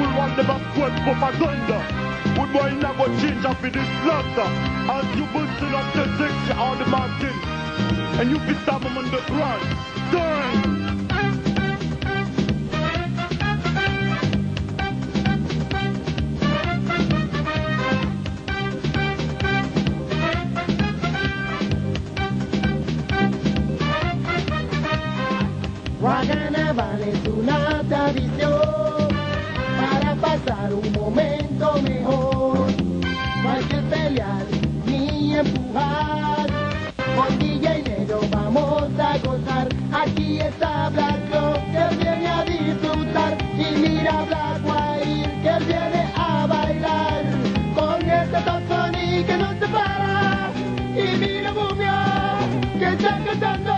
fool one never squat for propaganda. We boy never change up in this slaughter. As you busting up the six, you are the mountain. And you be stab them on the ground. Done! Carnaval es una tradición para pasar un momento mejor. No hay que pelear ni empujar. Con DJ Negro vamos a gozar. Aquí está Black Rock que viene a disfrutar. Y mira Black White que viene a bailar. Con este Tony que no se para. Y mira Mumia que está cantando.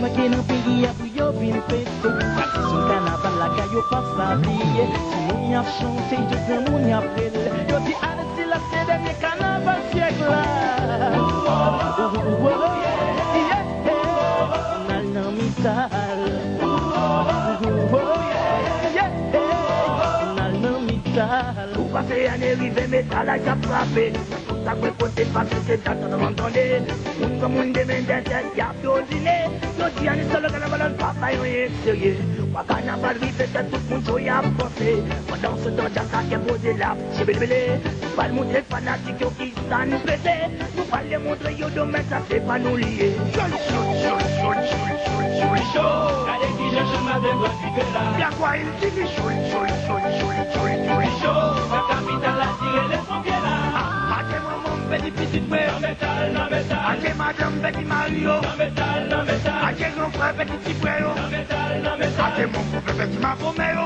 Mas que não peguia pro eu vim feito. Se um carnaval lá caiu pra sabia. Se minha chão sem dizer minha pele. Eu te arresti lá cedo minha carnaval chega lá. Não me tal. Não me tal. O passei a nele vem metal lá já frappé. Ça peut côté parce que t'as tout abandonné. Tout le monde demande d'être diable ordinaire. Yo dis à nous seul que la valeur papa est sérieux. Wa carnaval rive c'est tout le monde y a pensé. Pendant ce temps dans qui a posé là, c'est belé. Pas le montrer fanatique qui s'en pressé. Nous pas les montrer yo domaine ça c'est pas nous lier. Chaud. Allez qui je chemin de moi vivre là. Bien quoi il dit chaud. La capitale a tiré les pompiers là. Petit petit frère, Ake madame petit Mario, Ake grand frère petit frère, Ake mon frère petit Mafomero,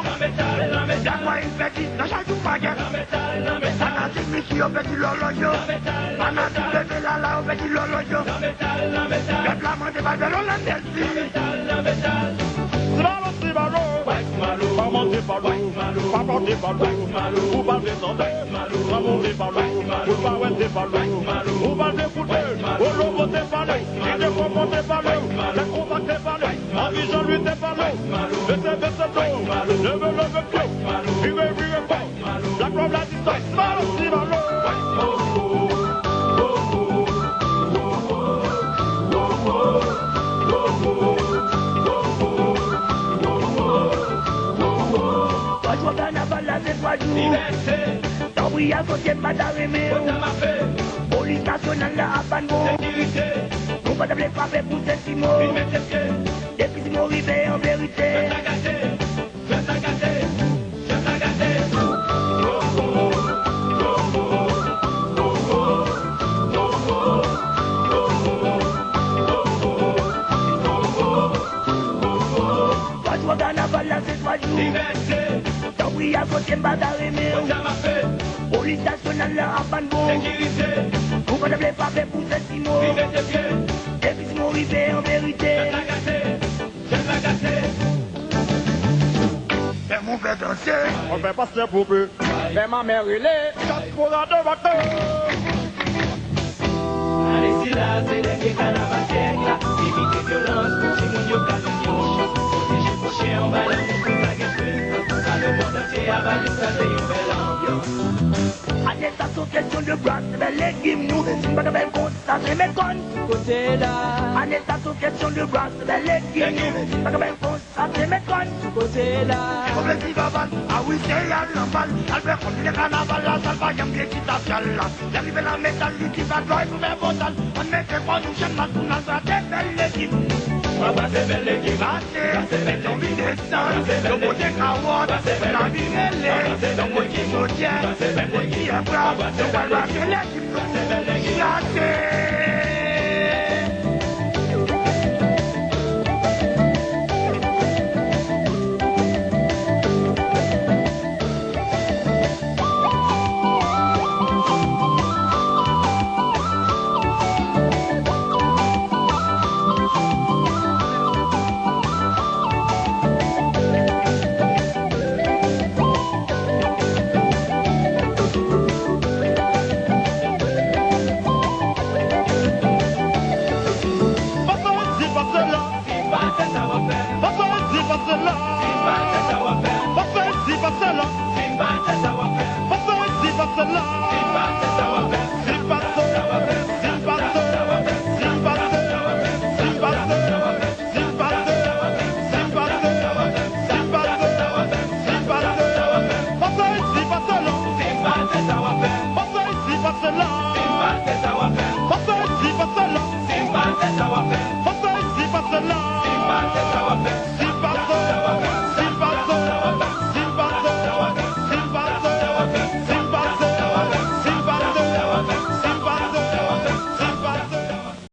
Y'a une petite, n'a jamais tout pas gain, Fanatique monsieur petit Loloyo, Fanatique bébé Lala petit Loloyo, Le flamand de Babylon l'Andelsi. C'est ballon, pas monter ballon, pas porter ballon, ou pas descendre, pas monter ballon, ou pas ouais ballon, ou pas défouler, ou l'eau monter ballon, il ne faut monter ballon, les contacts des ballons, en visant lui des ballons, laissez baisser l'eau, levez le pied, vivez pas, la gloire la distance, ballon, c'est ballon. Liberté, t'as oublié à côté de madame Aimé. Police nationale à Bango. Sécurité, nous pas d'appeler frapper pour Saint-Simon. Depuis Simon Rivet en vérité. Je t'agacer. Toi, tu vas carnaval là, c'est 3 jours. Liberté. Oui, à côté de Badaremé. Police nationale à Bango. Sécurité. Vous ne devez pas faire pour Saint-Simon. Et puis Simon Rivet en vérité. Je t'agacer. Et mon père danser, on fait passer pour peu. Et ma mère il est, quatre courants de bateau. Allez, si là, c'est les carnaval siècle là. Évitez violence, si mon yo calme. Protégez vos chiens en ballon, pour la guerre. Le monde entier a valu ça, c'est une belle ambiance. Arrestation, question de brasse, belle légume, nous, si pas de belle compte, ça c'est mes comptes. Côté là. Arrestation, question de brasse, belle légume, nous, si pas de belle compte, ça c'est mes comptes. Côté là. Problème qui va mal, ah oui, c'est y'a l'embal. Albert, on dit le carnaval, la salle va yamber qui t'appelle là. J'arrive la métallique qui va droit et pour faire botal. On met que quoi, nous chaîne mal, pour nous faire des belles légumes. C'est belle équipe, c'est belle combinaison, le beau décaward, la virelle, le beau qui soutient, le beau qui est brave, le beau qui est l'équipe, Simba,